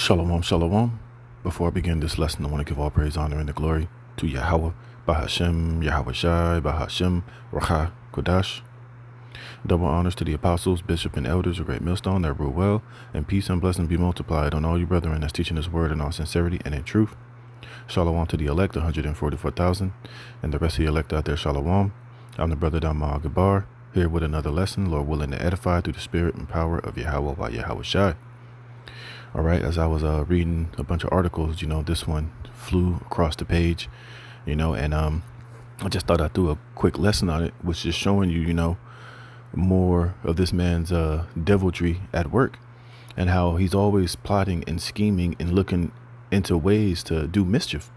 Shalom, shalom. Before I begin this lesson, I want to give all praise, honor, and the glory to Yahweh, Bahashem, Yahweh Shai, Bahashem, Racha, Kodash. Double honors to the apostles, bishop, and elders of Great Millstone that rule well, and peace and blessing be multiplied on all you brethren that's teaching this word in all sincerity and in truth. Shalom to the elect, 144,000, and the rest of the elect out there, shalom. I'm the brother Dhamma Gabar, here with another lesson, Lord willing to edify through the spirit and power of Yahweh by Yahweh Shai. All right, as I was reading a bunch of articles, this one flew across the page, and I just thought I'd do a quick lesson on it, which is showing you, more of this man's deviltry at work and how he's always plotting and scheming and looking into ways to do mischief.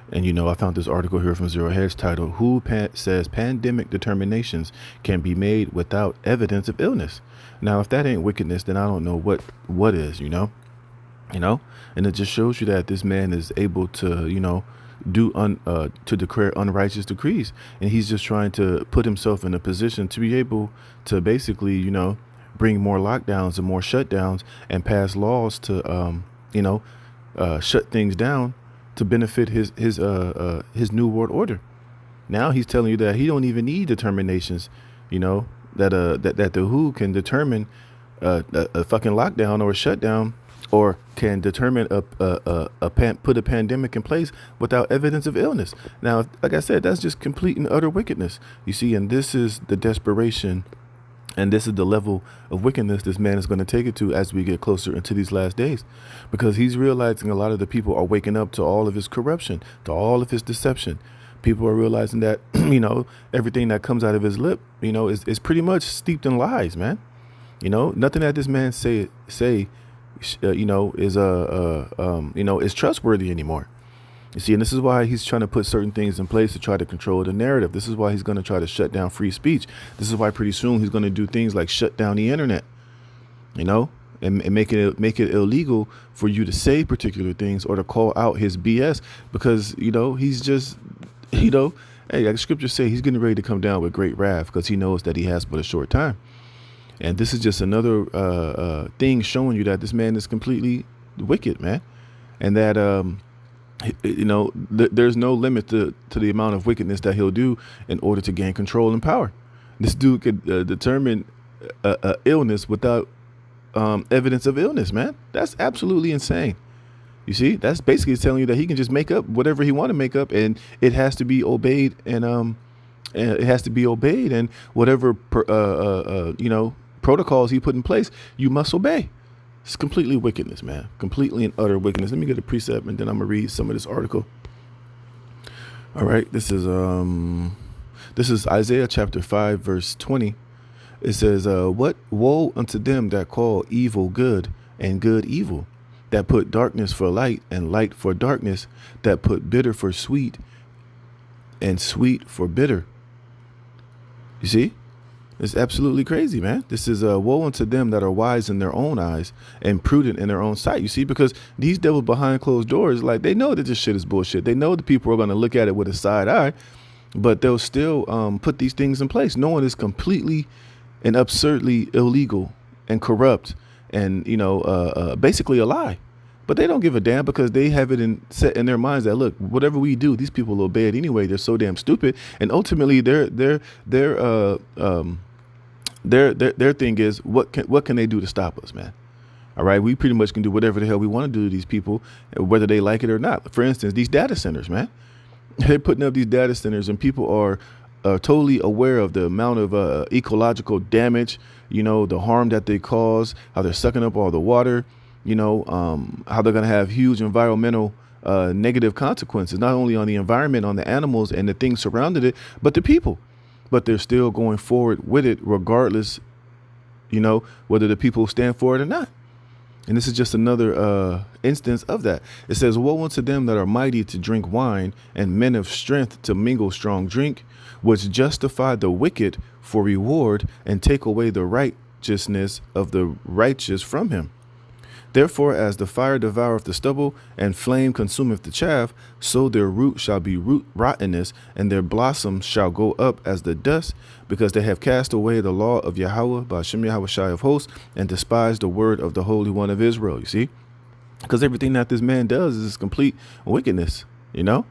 And, I found this article here from Zero Hedge titled, Who Says Pandemic Determinations Can Be Made Without Evidence of Illness. Now, if that ain't wickedness, then I don't know what is, and it just shows you that this man is able to, to declare unrighteous decrees. And he's just trying to put himself in a position to be able to basically, bring more lockdowns and more shutdowns and pass laws to, shut things down to benefit his new world order. Now he's telling you that he don't even need determinations, that the WHO can determine a fucking lockdown or a shutdown, or can determine put a pandemic in place without evidence of illness. Now, like I said, that's just complete and utter wickedness. You see, and this is the desperation, and this is the level of wickedness this man is going to take it to as we get closer into these last days, because he's realizing a lot of the people are waking up to all of his corruption, to all of his deception. People are realizing that, everything that comes out of his lip, is pretty much steeped in lies, man. Nothing that this man say, is trustworthy anymore. You see, and this is why he's trying to put certain things in place to try to control the narrative. This is why he's going to try to shut down free speech. This is why pretty soon he's going to do things like shut down the internet, and make it illegal for you to say particular things or to call out his BS, because, he's just, hey, like the scriptures say, he's getting ready to come down with great wrath because he knows that he has but a short time. And this is just another thing showing you that this man is completely wicked, man. And that, there's no limit to the amount of wickedness that he'll do in order to gain control and power. This dude could determine illness without evidence of illness, man. That's absolutely insane. You see, that's basically telling you that he can just make up whatever he want to make up, and it has to be obeyed, and whatever protocols he put in place, you must obey. It's completely wickedness, man. Completely and utter wickedness. Let me get a precept, and then I'm gonna read some of this article. All right, this is Isaiah chapter 5, verse 20. It says, "What woe unto them that call evil good and good evil, that put darkness for light and light for darkness, that put bitter for sweet and sweet for bitter." You see? It's absolutely crazy, man. This is woe unto them that are wise in their own eyes and prudent in their own sight. You see, because these devils behind closed doors, like, they know that this shit is bullshit. They know the people are going to look at it with a side eye, but they'll still put these things in place, knowing it's completely and absurdly illegal and corrupt and, basically a lie. But they don't give a damn, because they have it set in their minds that, look, whatever we do, these people will obey it anyway. They're so damn stupid. And ultimately, their thing is, what can they do to stop us, man? All right, we pretty much can do whatever the hell we want to do to these people, whether they like it or not. For instance, these data centers, man. They're putting up these data centers, and people are totally aware of the amount of ecological damage, the harm that they cause, how they're sucking up all the water, how they're going to have huge environmental negative consequences, not only on the environment, on the animals and the things surrounding it, but the people. But they're still going forward with it regardless, whether the people stand for it or not. And this is just another instance of that. It says, "Woe unto them that are mighty to drink wine, and men of strength to mingle strong drink, which justify the wicked for reward, and take away the righteousness of the righteous from him. Therefore, as the fire devoureth the stubble, and flame consumeth the chaff, so their root shall be root rottenness, and their blossoms shall go up as the dust, because they have cast away the law of Yahweh, Bahashem Yahweh Shai of hosts, and despised the word of the Holy One of Israel." You see? because everything that this man does is complete wickedness, you know,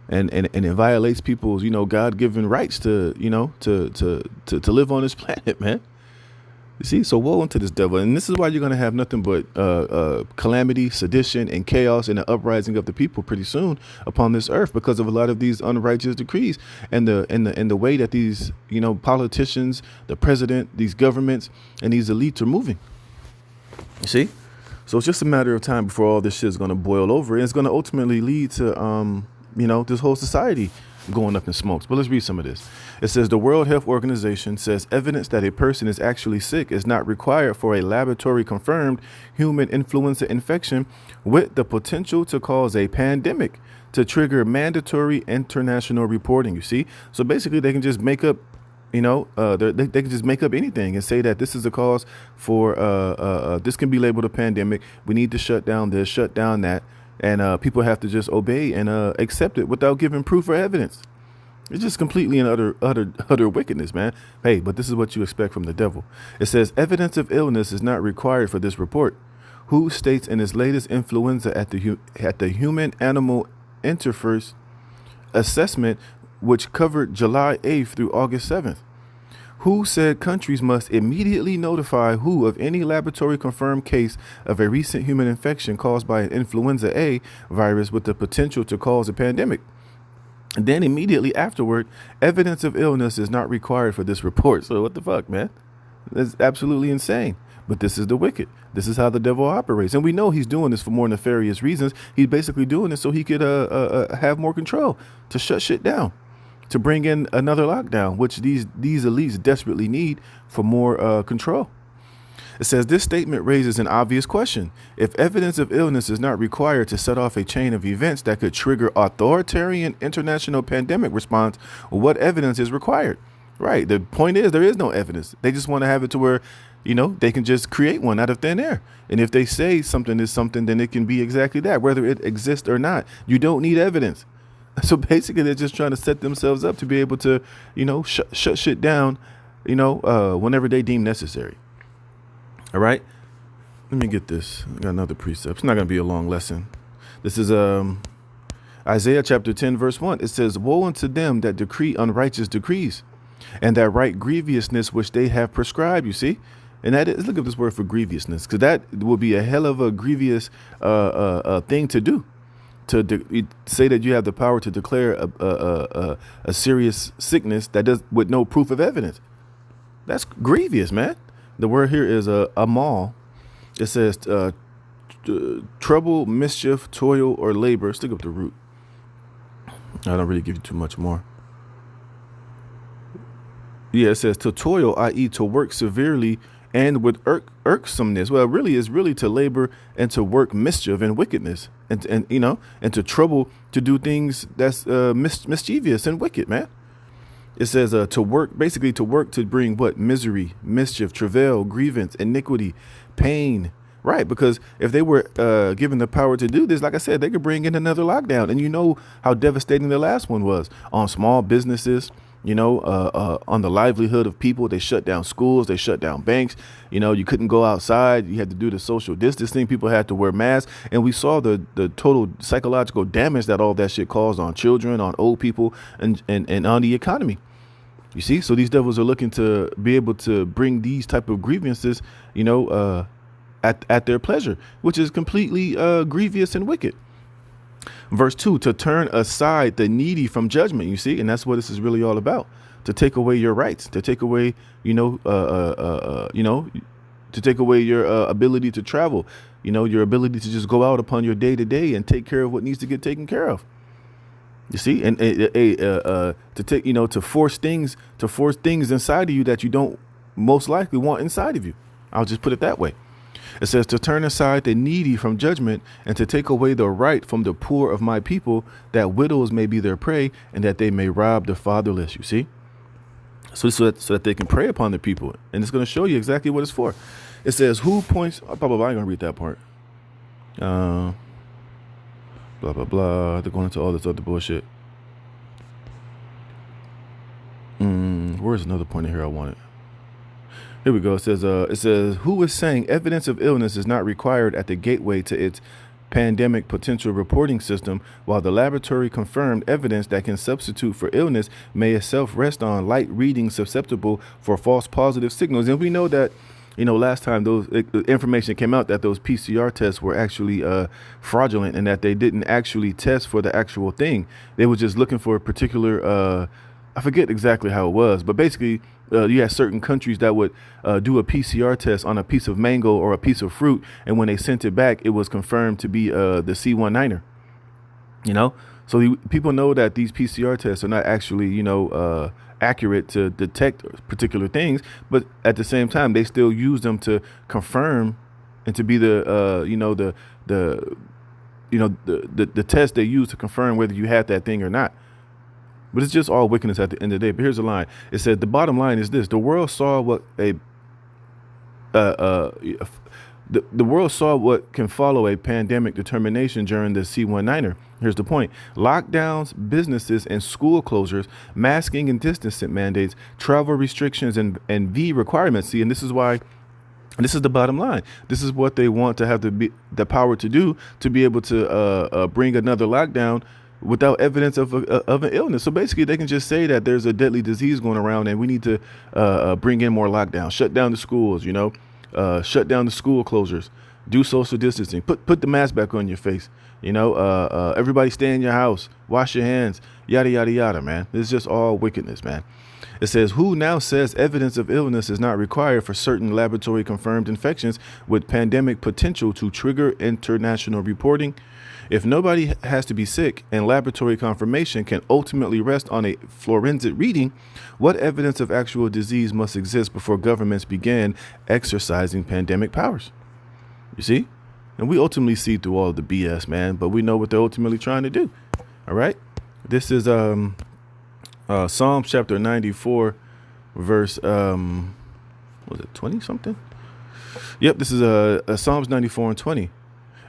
and it violates people's, God-given rights to, to live on this planet, man. You see, so woe unto this devil. And this is why you're going to have nothing but calamity, sedition, and chaos and the uprising of the people pretty soon upon this earth, because of a lot of these unrighteous decrees and the way that these, politicians, the president, these governments, and these elites are moving. You see? So it's just a matter of time before all this shit is going to boil over. And it's going to ultimately lead to, this whole society going up in smokes. But let's read some of this. It says the World Health Organization says evidence that a person is actually sick is not required for a laboratory confirmed human influenza infection with the potential to cause a pandemic to trigger mandatory international reporting. You see? So basically they can just make up, they can just make up anything and say that this is a cause for, this can be labeled a pandemic. We need to shut down this, shut down that. And people have to just obey and accept it without giving proof or evidence. It's just completely and utter wickedness, man. Hey, but this is what you expect from the devil. It says evidence of illness is not required for this report. WHO states in its latest influenza at the human-animal interface assessment, which covered July 8th through August 7th. WHO said countries must immediately notify WHO of any laboratory confirmed case of a recent human infection caused by an influenza A virus with the potential to cause a pandemic. And then immediately afterward, evidence of illness is not required for this report. So what the fuck, man? That's absolutely insane. But this is the wicked. This is how the devil operates. And we know he's doing this for more nefarious reasons. He's basically doing this so he could have more control, to shut shit down, to bring in another lockdown, which these elites desperately need for more control. It says this statement raises an obvious question. If evidence of illness is not required to set off a chain of events that could trigger authoritarian international pandemic response, what evidence is required? Right. The point is there is no evidence. They just want to have it to where, they can just create one out of thin air. And if they say something is something, then it can be exactly that, whether it exists or not. You don't need evidence. So basically, they're just trying to set themselves up to be able to, shut shit down, whenever they deem necessary. All right. Let me get this. I got another precept. It's not going to be a long lesson. This is Isaiah chapter 10, verse 1. It says, woe unto them that decree unrighteous decrees and that write grievousness which they have prescribed. You see? And that is, look at this word for grievousness, because that will be a hell of a grievous thing to do. To say that you have the power to declare a serious sickness that does with no proof of evidence. That's grievous, man. The word here is amal. It says trouble, mischief, toil, or labor. Stick up the root. I don't really give you too much more. Yeah, it says to toil, i.e. to work severely and with irksomeness. Well, really is really to labor and to work mischief and wickedness and to trouble, to do things that's mischievous and wicked, man. It says to work, basically to work to bring what? Misery, mischief, travail, grievance, iniquity, pain. Right. Because if they were given the power to do this, like I said, they could bring in another lockdown. And you know how devastating the last one was on small businesses, on the livelihood of people. They shut down schools. They shut down banks. You couldn't go outside. You had to do the social distancing. People had to wear masks. And we saw the total psychological damage that all that shit caused on children, on old people, and on the economy. You see, so these devils are looking to be able to bring these type of grievances, at their pleasure, which is completely grievous and wicked. Verse 2, to turn aside the needy from judgment, you see, and that's what this is really all about, to take away your rights, to take away, to take away your ability to travel, your ability to just go out upon your day to day and take care of what needs to get taken care of. You see, and to take, to force things inside of you that you don't most likely want inside of you. I'll just put it that way. It says to turn aside the needy from judgment and to take away the right from the poor of my people, that widows may be their prey and that they may rob the fatherless. You see, so that they can prey upon the people. And it's going to show you exactly what it's for. It says who points, blah, blah, blah. I'm going to read that part. Blah, blah, blah. They're going into all this other bullshit. Where's another point in here I wanted? Here we go. It says who is saying evidence of illness is not required at the gateway to its pandemic potential reporting system, while the laboratory confirmed evidence that can substitute for illness may itself rest on light readings susceptible for false positive signals. And we know that, last time those information came out that those PCR tests were actually fraudulent and that they didn't actually test for the actual thing. They were just looking for a particular, I forget exactly how it was, but basically you had certain countries that would do a PCR test on a piece of mango or a piece of fruit. And when they sent it back, it was confirmed to be the C19er, So people know that these PCR tests are not actually, accurate to detect particular things, but at the same time, they still use them to confirm and to be the test they use to confirm whether you had that thing or not. But it's just all wickedness at the end of the day. But here's the line. It said the bottom line is this: the world saw what the world saw what can follow a pandemic determination during the C19er. Here's the point. Lockdowns, businesses and school closures, masking and distancing mandates, travel restrictions and V requirements. See, and this is why, this is the bottom line. This is what they want to have the power to do, to be able to bring another lockdown without evidence of an illness. So basically they can just say that there's a deadly disease going around and we need to bring in more lockdowns, shut down the schools, shut down the school closures, do social distancing, put the mask back on your face, everybody stay in your house, wash your hands, yada, yada, yada, man. It's just all wickedness, man. It says, WHO now says evidence of illness is not required for certain laboratory confirmed infections with pandemic potential to trigger international reporting. If nobody has to be sick and laboratory confirmation can ultimately rest on a forensic reading, what evidence of actual disease must exist before governments began exercising pandemic powers? You see? And we ultimately see through all of the BS, man, but we know what they're ultimately trying to do. All right? This is Psalm chapter 94, verse, was it 20 something? Yep, this is Psalms 94 and 20.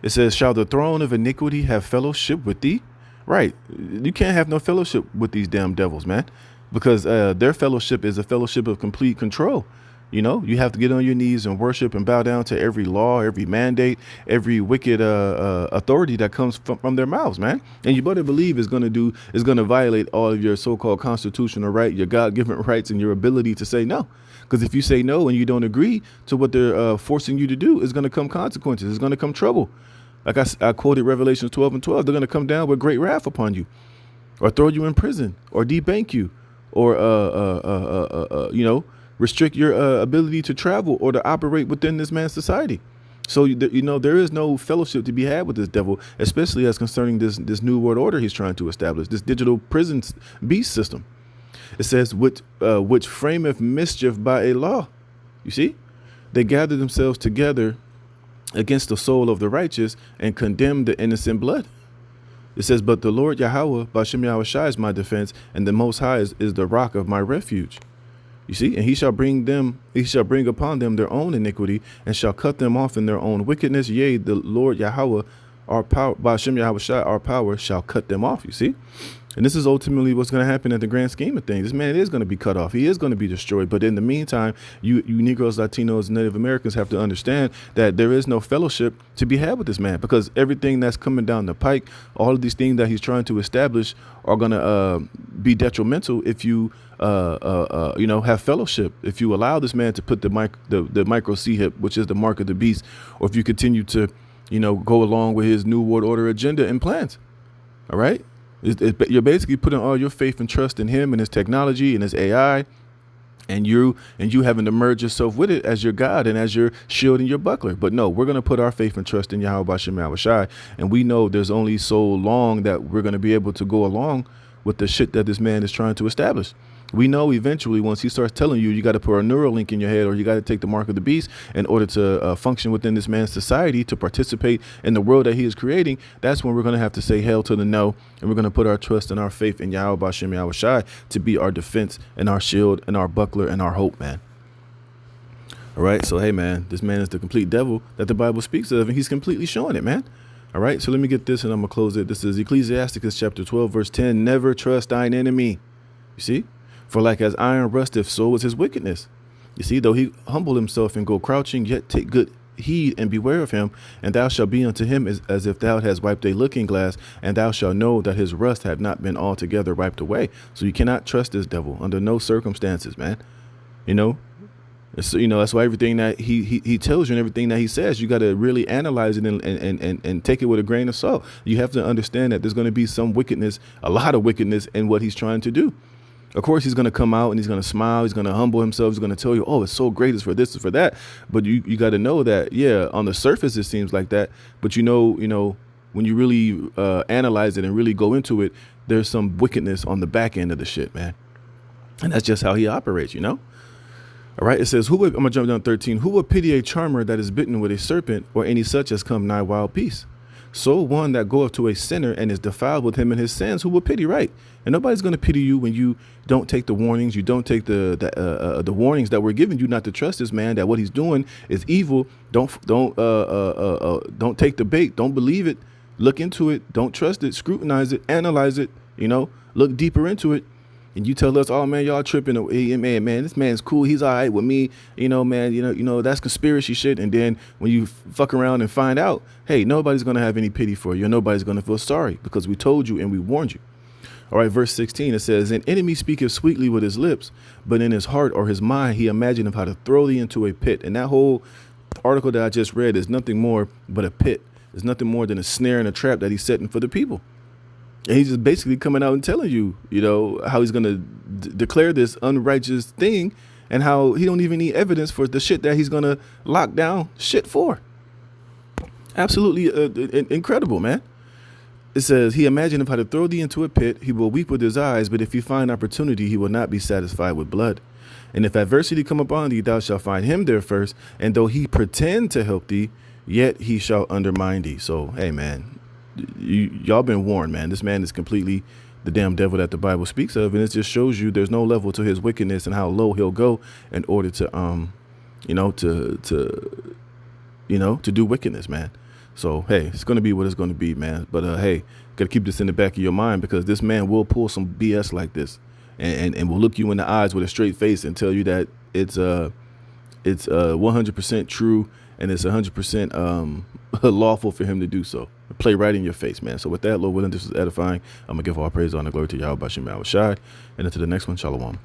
It says, shall the throne of iniquity have fellowship with thee? Right. You can't have no fellowship with these damn devils, man, because their fellowship is a fellowship of complete control. You have to get on your knees and worship and bow down to every law, every mandate, every wicked authority that comes from their mouths, man. And you better believe is going to violate all of your so-called constitutional right, your God-given rights, and your ability to say no. Because if you say no and you don't agree to what they're forcing you to do, it's going to come consequences. It's going to come trouble. Like I quoted Revelations 12 and 12, they're going to come down with great wrath upon you, or throw you in prison, or debank you, or restrict your ability to travel or to operate within this man's society. So there is no fellowship to be had with this devil, especially as concerning this new world order he's trying to establish, this digital prison beast system. It says, which frameth mischief by a law. You see, they gather themselves together against the soul of the righteous and condemn the innocent blood. It says, but the Lord Yahweh, Bashem Yahushai, is my defense, and the Most High is the rock of my refuge. You see, and he shall bring upon them their own iniquity, and shall cut them off in their own wickedness. Yea, the Lord Yahweh, our power, Bashem Yahushai, our power, shall cut them off. You see? And this is ultimately what's going to happen at the grand scheme of things. This man is going to be cut off. He is going to be destroyed. But in the meantime, you Negroes, Latinos, Native Americans have to understand that there is no fellowship to be had with this man, because everything that's coming down the pike, all of these things that he's trying to establish are going to be detrimental if you, have fellowship. If you allow this man to put the micro C hip, which is the mark of the beast, or if you continue to, go along with his new world order agenda and plans. All right. You're basically putting all your faith and trust in him and his technology and his AI, and you having to merge yourself with it as your God and as your shield and your buckler. But no, we're going to put our faith and trust in Yahweh Bashem Yahushai, and we know there's only so long that we're going to be able to go along with the shit that this man is trying to establish. We know eventually once he starts telling you got to put a neural link in your head, or you got to take the mark of the beast in order to function within this man's society, to participate in the world that he is creating, that's when we're going to have to say hell to the no, and we're going to put our trust and our faith in Yahweh Bashem Yahushai to be our defense and our shield and our buckler and our hope, man. All right. So, hey, man, this man is the complete devil that the Bible speaks of, and he's completely showing it, man. All right. So let me get this and I'm going to close it. This is Ecclesiasticus chapter 12, verse 10. Never trust thine enemy. You see? For like as iron rusteth, so was his wickedness. You see, though he humble himself and go crouching, yet take good heed and beware of him, and thou shalt be unto him as if thou hadst wiped a looking glass, and thou shalt know that his rust had not been altogether wiped away. So you cannot trust this devil under no circumstances, man. You know, that's why everything that he tells you and everything that he says, you got to really analyze it and take it with a grain of salt. You have to understand that there's going to be some wickedness, a lot of wickedness in what he's trying to do. Of course, he's going to come out and he's going to smile. He's going to humble himself. He's going to tell you, oh, it's so great. It's for this, it's for that. But you got to know that, yeah, on the surface, it seems like that. But, you know, when you really analyze it and really go into it, there's some wickedness on the back end of the shit, man. And that's just how he operates, you know. All right. It says, I'm going to jump down 13. Who will pity a charmer that is bitten with a serpent, or any such as come nigh wild peace? So one that goeth to a sinner and is defiled with him in his sins, who will pity, right? And nobody's going to pity you when you don't take the warnings. You don't take the warnings that we're giving you not to trust this man, that what he's doing is evil. Don't take the bait. Don't believe it. Look into it. Don't trust it. Scrutinize it. Analyze it. Look deeper into it. And you tell us, oh man, y'all tripping. Hey, man, this man's cool. He's all right with me. Man, that's conspiracy shit. And then when you fuck around and find out, hey, nobody's going to have any pity for you. Nobody's going to feel sorry because we told you and we warned you. All right, verse 16, it says, an enemy speaketh sweetly with his lips, but in his heart or his mind, he imagineth how to throw thee into a pit. And that whole article that I just read is nothing more but a pit. It's nothing more than a snare and a trap that he's setting for the people. And he's just basically coming out and telling you, how he's going to declare this unrighteous thing and how he don't even need evidence for the shit that he's going to lock down shit for. Absolutely incredible, man. It says, he imagined how to throw thee into a pit. He will weep with his eyes, but if he find opportunity, he will not be satisfied with blood. And if adversity come upon thee, thou shalt find him there first. And though he pretend to help thee, yet he shall undermine thee. So, hey, man. Y'all been warned, man. This man is completely the damn devil that the Bible speaks of, and it just shows you there's no level to his wickedness and how low he'll go in order to to do wickedness, man. So hey, it's gonna be what it's gonna be, man. But hey, gotta keep this in the back of your mind, because this man will pull some BS like this, and will look you in the eyes with a straight face and tell you that it's 100% true and it's 100% lawful for him to do so. Play right in your face, man. So with that, Lord willing, this is edifying. I'm gonna give all praise, honor, glory to Yahweh Bashem Shai, and until the next one, Shalom.